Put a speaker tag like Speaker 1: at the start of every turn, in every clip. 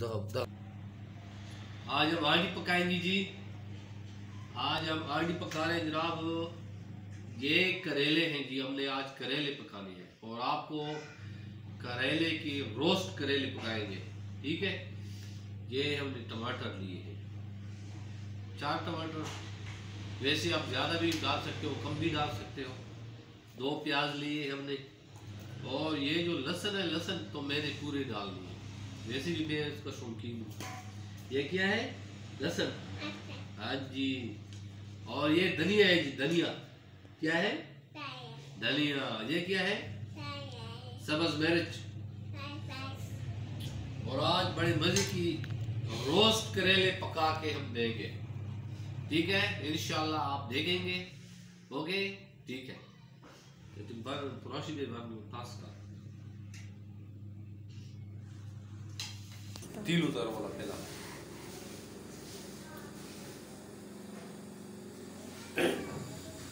Speaker 1: आज हम आंडी पकाएंगे जी। आज हम आंडी पका रहे हैं जनाब। ये करेले हैं जी, हमने आज करेले पकाने हैं और आपको करेले की रोस्ट करेले पकाएंगे। ठीक है, ये हमने टमाटर लिए हैं, 4 टमाटर। वैसे आप ज़्यादा भी डाल सकते हो, कम भी डाल सकते हो। 2 प्याज लिए हमने, और ये जो लहसुन है, लहसुन तो मैंने पूरे डाल दिए, वैसे भी मैं इसका शौकीन हूँ। ये क्या है? लहसुन। हाँ जी। और ये धनिया है जी, धनिया। क्या है? धनिया। ये क्या है? सब्ज मिर्च। और आज बड़े मजे की रोस्ट करेले पका के हम देंगे। ठीक है, इंशाल्लाह आप देखेंगे। ओके, ठीक है। तुम बार पुराशी में बार में पास का तिल उतार वाला पहला।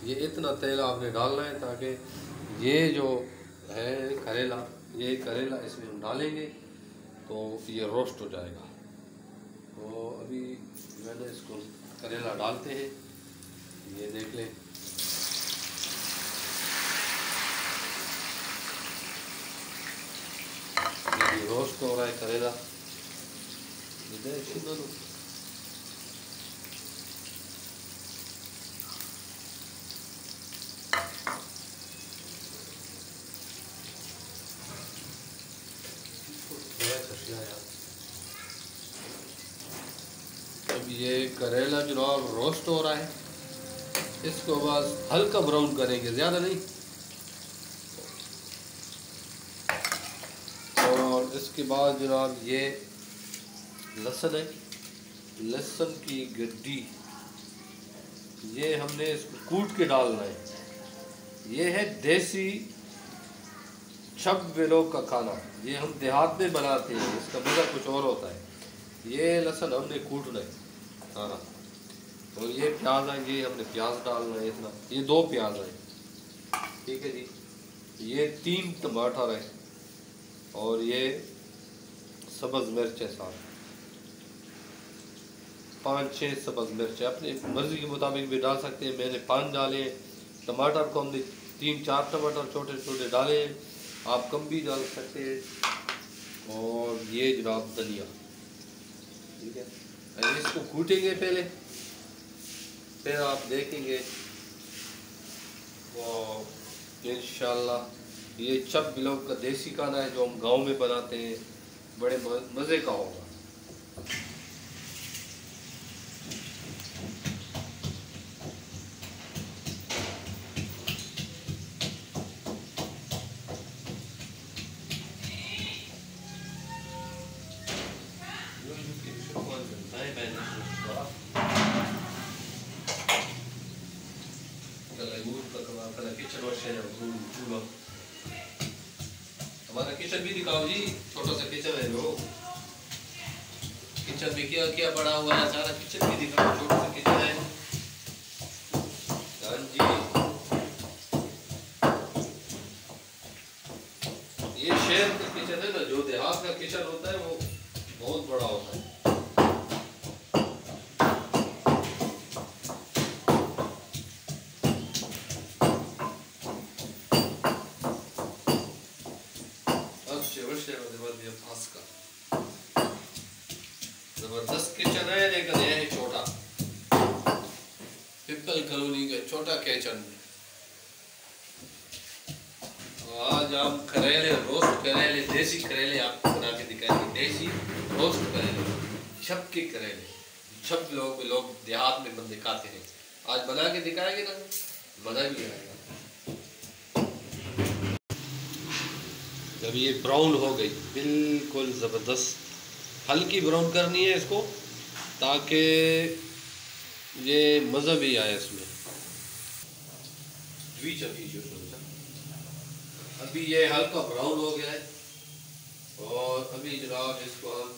Speaker 1: ये इतना तेल आपने डालना है ताकि ये जो है करेला, ये करेला इसमें हम डालेंगे तो ये रोस्ट हो जाएगा। तो अभी मैंने इसको करेला डालते हैं, ये देख लें। ये रोस्ट हो रहा है करेला। अब ये करेला जनाब रोस्ट हो रहा है, इसको बस हल्का ब्राउन करेंगे, ज़्यादा नहीं। और इसके बाद जनाब ये लहसुन है, लहसुन की गड्डी, ये हमने इसको कूट के डालना है। ये है देसी छप लोग का खाना, ये हम देहात में बनाते हैं, इसका मज़ा कुछ और होता है। ये लहसुन हमने कूटना है सारा। और ये प्याज है, ये हमने प्याज डालना है इतना, ये 2 प्याज है। ठीक है जी। ये 3 टमाटर है, और ये सब्ज़ मिर्च है साथ, 5-6 सब्ज़ मिर्च है, अपनी मर्ज़ी के मुताबिक भी डाल सकते हैं। मैंने 5 डाले। टमाटर को हमने 3-4 टमाटर छोटे छोटे डाले, आप कम भी डाल सकते हैं। और ये जनाब धनिया। ठीक है, इसको कूटेंगे पहले, फिर आप देखेंगे और इंशाल्लाह ये चप लोग का देसी खाना है जो हम गांव में बनाते हैं, बड़े मज़े का होगा। हमारा किचन भी दिखाओ जी, छोटा सा किचन है जो। किचन में क्या क्या पड़ा हुआ है, सारा किचन भी दिखाओ, छोटा सा किचन है। हाँ जी, ये शहर का किचन है ना, जो देहात का किचन होता है वो बहुत बड़ा होता है। जबरदस्त किचन है, लेकिन यह है छोटा, पिपल कॉलोनी का छोटा किचन। आज हम करेले रोस्ट, करेले देसी करेले आपको बना के दिखाएंगे। देसी रोस्ट करेले, छप के करेले, छप लोग देहात में बंदे खाते हैं। आज बना के दिखाएंगे ना, मजा भी आएगा। जब ये ब्राउन हो गई, बिल्कुल ज़बरदस्त, हल्की ब्राउन करनी है इसको ताकि ये मज़ा भी आए इसमें। अभी ये हल्का ब्राउन हो गया है, और अभी जनाब इसको हम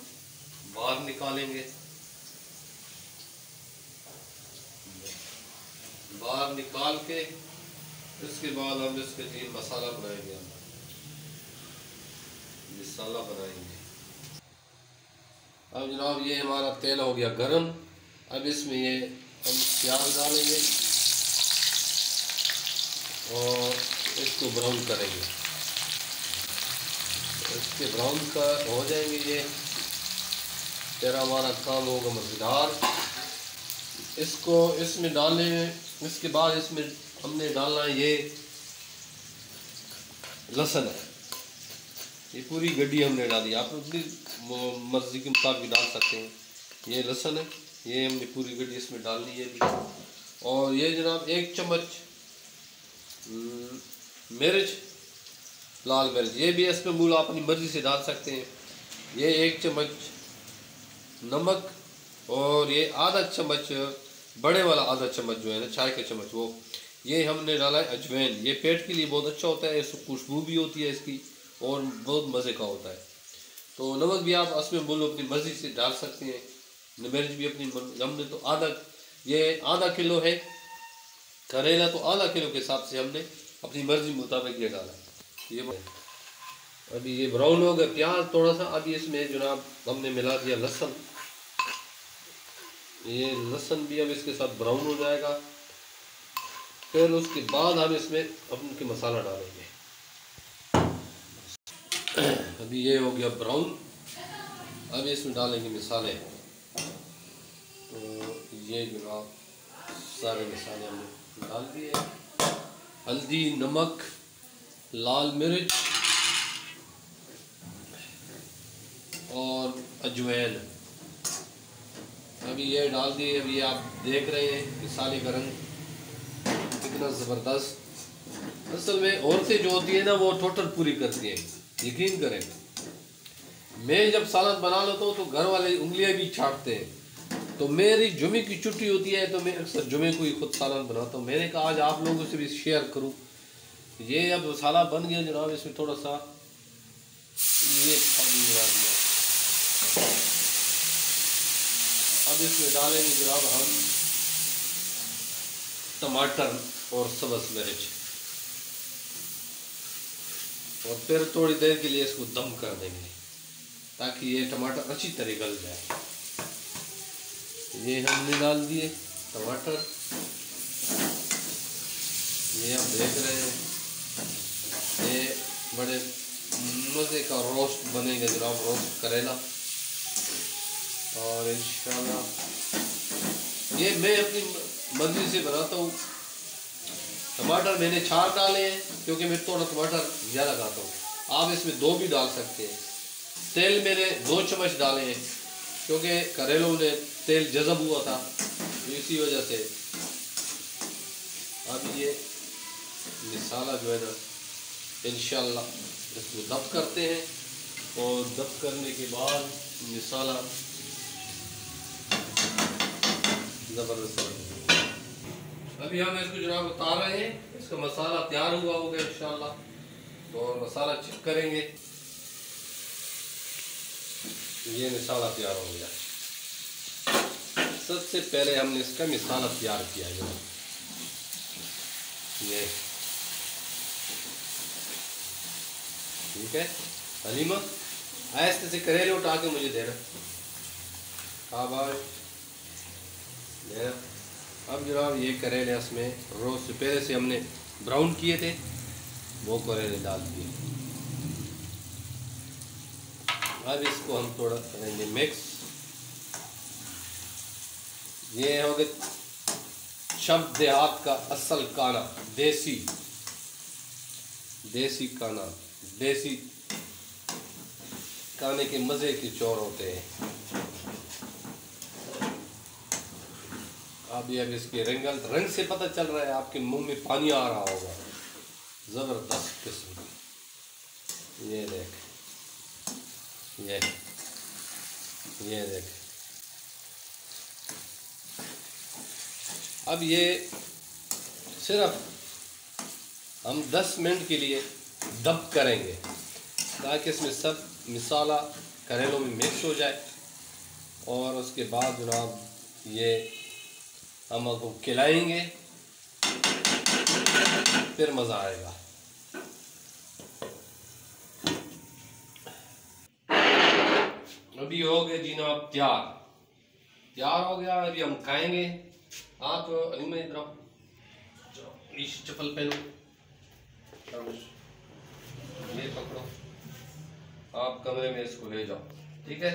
Speaker 1: बाहर निकालेंगे। बाहर निकाल के इसके बाद हम इसके लिए मसाला बनाएंगे। हम मसाला बनाएंगे। अब जनाब ये हमारा तेल हो गया गरम। अब इसमें ये हम प्याज डालेंगे और इसको ब्राउन करेंगे। इसके ब्राउन का हो जाएंगे ये, फिर हमारा काम होगा मज़ेदार। इसको इसमें डालें। इसके बाद इसमें हमने डालना है ये लहसुन है, ये पूरी गड्डी हमने डाली। आप अपनी मर्ज़ी के मुताबिक डाल सकते हैं। ये लहसुन है, ये हमने पूरी गड्डी इसमें डालनी है भी। और ये जनाब 1 चम्मच मिर्च, लाल मिर्च, ये भी इसमें मूल आप अपनी मर्ज़ी से डाल सकते हैं। ये 1 चम्मच नमक, और ये आधा चम्मच बड़े वाला आधा चम्मच जो है ना चाय का चम्मच, वो ये हमने डाला है अजवाइन। ये पेट के लिए बहुत अच्छा होता है, इसको खुशबू भी होती है इसकी और बहुत मज़े का होता है। तो नमक भी आप इसमें बोलो अपनी मर्ज़ी से डाल सकते हैं, मिर्च भी अपनी। हमने तो आधा किलो है करेला, तो आधा किलो के हिसाब से हमने अपनी मर्ज़ी मुताबिक ये डाला। ये अभी ये ब्राउन हो गया प्याज थोड़ा सा। अभी इसमें जनाब हमने मिला दिया लहसुन। ये लहसुन भी अब इसके साथ ब्राउन हो जाएगा। फिर उसके बाद हम इसमें अपने मसाला डालेंगे। अभी ये हो गया ब्राउन। अब इसमें डालेंगे मसाले। तो ये जनाब सारे मसाले हमने डाल दिए। हल्दी, नमक, लाल मिर्च और अजवाइन, अभी ये डाल दिए। अभी ये आप देख रहे हैं मसाले का रंग कितना ज़बरदस्त। असल में औरतें जो होती है ना वो टोटल पूरी करती हैं, यकीन करें। मैं जब सालन बना लेता हूँ तो घर वाले उंगलियां भी छाटते हैं। तो मेरी जुमे की छुट्टी होती है तो मैं अक्सर जुमे को ही खुद सालन बनाता हूँ। मैंने कहा आज आप लोगों से भी शेयर करूँ। ये अब मसाला बन गया जनाब, इसमें थोड़ा सा ये पानी मिला दिया। अब इसमें डालेंगे जनाब हम टमाटर और सब्ज़ मिर्च, और फिर थोड़ी देर के लिए इसको दम कर देंगे ताकि ये टमाटर अच्छी तरह गल जाए। ये हमने डाल दिए टमाटर। ये आप देख रहे हैं ये बड़े मज़े का रोस्ट बनेगा जनाब, रोस्ट करेला। और इंशाल्लाह ये मैं अपनी मर्ज़ी से बनाता हूँ। टमाटर मैंने 4 डाले हैं क्योंकि मैं थोड़ा टमाटर ज़्यादा खाता हूँ। आप इसमें 2 भी डाल सकते हैं। तेल मैंने 2 चम्मच डाले हैं क्योंकि करेलों में तेल जज़ब हुआ था, तो इसी वजह से। अब ये मसाला जो है ना इंशाल्लाह इसको दब करते हैं, और दब करने के बाद मसाला ज़बरदस्त। अभी हम इसको जनाब उतार रहे हैं। इसका मसाला तैयार हुआ होगा इंशाल्लाह, तो मसाला चेक करेंगे। ये मसाला तैयार हो गया। सबसे पहले हमने इसका मसाला तैयार किया है। ये ठीक है हलीमा, ऐसे से करेले उठा के मुझे देना। हाँ भाई देना। अब जनाब ये करेले इसमें रोज से पहले से हमने ब्राउन किए थे, वो करेले डाल दिए। अब इसको हम थोड़ा करेंगे मिक्स। ये हो गया शब्द देहात का असल खाना, देसी खाना। देसी खाने के मज़े के चौर होते हैं। अब इसके रंग से पता चल रहा है, आपके मुंह में पानी आ रहा होगा, ज़बरदस्त किस्म का। ये देख, ये देख। अब ये सिर्फ हम 10 मिनट के लिए दब करेंगे ताकि इसमें सब मसाला करेलों में मिक्स हो जाए। और उसके बाद जनाब ये हम आपको खिलाएंगे, फिर मज़ा आएगा। अभी हो गए जनाब तैयार, तैयार हो गया। अभी हम खाएंगे। आप अली में इधर आओ, इस चप्पल पहनो, ये पकड़ो, आप कमरे में इसको ले जाओ, ठीक है।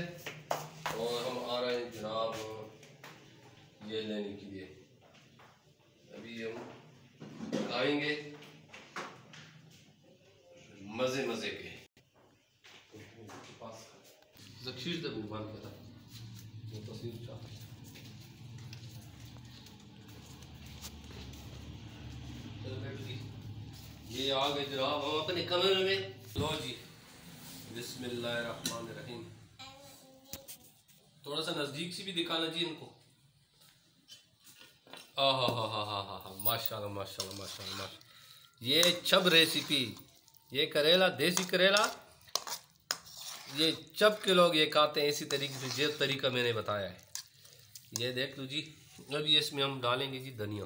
Speaker 1: और हम आ रहे हैं जनाब ये लेने के लिए। अभी हम खाएंगे मजे मजे के। जक्षीर तक भगवान कहता वो तस्वीर चाह ये आ गए जनाब हम अपने कमरे में। लो जी, बिस्मिल्लाहिर्रहमानिर्रहीम। थोड़ा सा नजदीक से भी दिखाना जी इनको। हा माशाल्लाह माशाल्लाह माशाल्लाह माशाल्लाह। ये चब रेसिपी, ये करेला, देसी करेला, ये चब के लोग ये खाते हैं इसी तरीके से, जो तरीका मैंने बताया है। ये देख लो जी। अभी इसमें हम डालेंगे जी धनिया।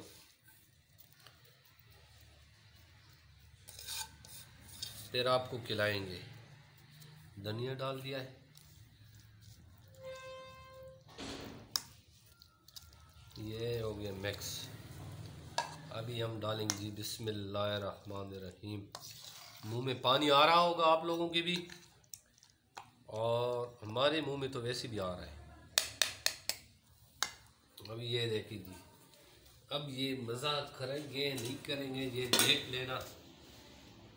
Speaker 1: फिर आपको खिलाएंगे। धनिया डाल दिया है। ये हो गया मिक्स। अभी हम डालेंगे जी बिस्मिल्लाहिर्रहमानिर्रहीम। मुंह में पानी आ रहा होगा आप लोगों के भी, और हमारे मुंह में तो वैसे भी आ रहा है। अभी ये देखिए जी, अब ये मजाक करेंगे नहीं करेंगे ये देख लेना।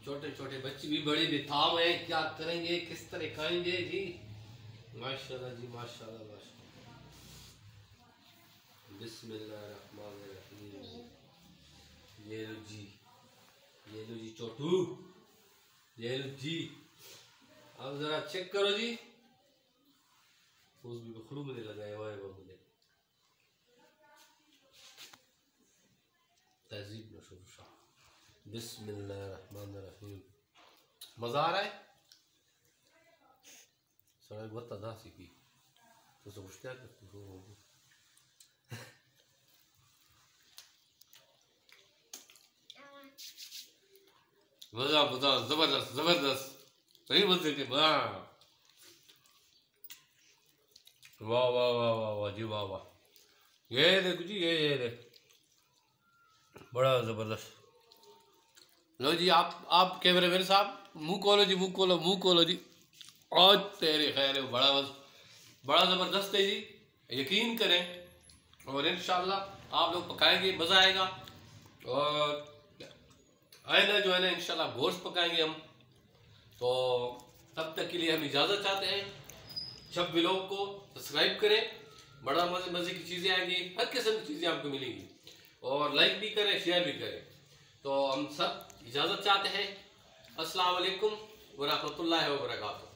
Speaker 1: छोटे छोटे बच्चे भी, बड़े भी थाम हैं, क्या करेंगे, किस तरह खाएंगे जी। माशाल्लाह जी माशाल्लाह माशाल्लाह। बिस्मिल्लाहिर्रहमानिर्रहीम। ये लो जी, ये लो जी छोटू, ये लो जी। अब जरा चेक करो जी। उस भी बखलू में लगाया हुआ है वो मुझे। तहजीब नशुर। बिस्मिल्लाहिर्रहमानिर्रहीम। मजा आ रहा है। सड़क बहुत अदा सीखी तो सोच क्या करती हो। मजा मजा जबरदस्त जबरदस्त, सही बोलते थे। वाह वाह वाह वाह वाह वाह जी वाह वाह। ये देखो जी, ये देख, बड़ा जबरदस्त। लो जी, आप कैमरे मेरे साहब मुंह खोलो जी, मुंह खोलो, मुंह खोलो जी। और तेरे खैर बड़ा ज़बरदस्त है जी, यकीन करें। और इंशाल्लाह आप लोग पकाएंगे, मज़ा आएगा। और आइंदा जो है ना इंशाल्लाह गोश्त पकाएंगे हम। तो तब तक के लिए हम इजाज़त चाहते हैं। सब व्लॉग को सब्सक्राइब करें, बड़ा मज़े मज़े की चीज़ें आएंगी, हर किस्म की चीज़ें आपको मिलेंगी। और लाइक भी करें, शेयर भी करें। तो हम सब इजाज़त चाहते हैं। अस्सलाम वालेकुम व रहमतुल्लाहि व बरकातुहू।